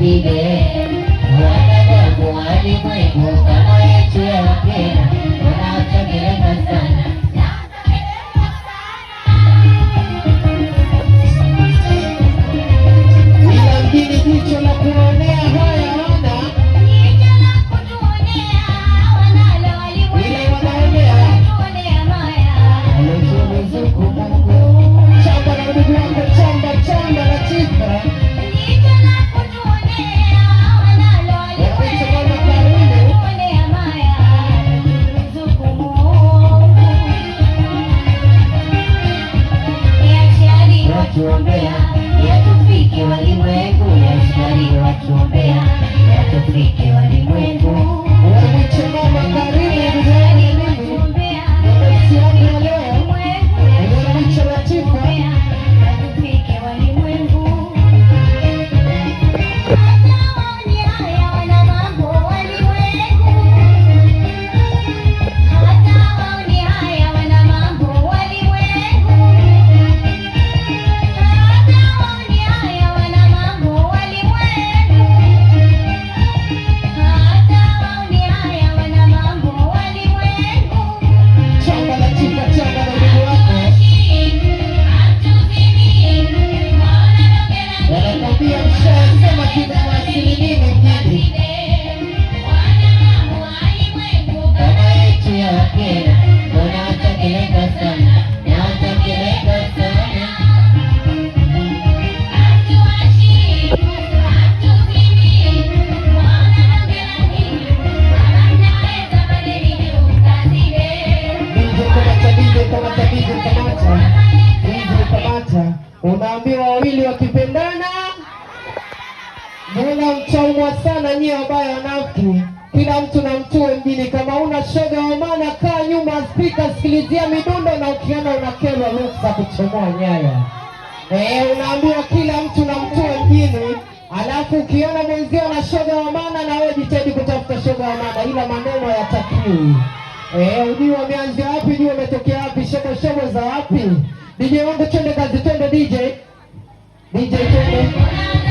vile wanadamu walimwengu kama yetu ya Wakenya wanaotegemea sana. Ila mjini jicho la kuonea haya wana ila wanaonea alezuruzuku Mungu. Chamba na ndugu wako, chamba na chifa watuombea yatufike walimwengu, yashari watuombea yatufike walimwengu. Wamwiche mama karibu duniani mimi nafsi yako leo wamwiche Latifa yatufike walimwengu. Unaambiwa wawili wakipendana mbona mchaumwa sana nyie wabaya wanafiki. Kila mtu na mtue mjini. Kama una shoga wa maana kaa nyuma spika, sikilizia midundo, na ukiona unakelwa ruksa kuchomoa nyaya. Unaambiwa kila mtu na mtue mjini. Alafu ukiona mwenzio na shoga wa maana, na wewe jitahidi kutafuta shoga wa maana, ila maneno hayatakiwi. Ujui wameanzia wapi, ujui wametokea wapi, shobo za wapi. DJ wangu twende kazi, twende DJ twende.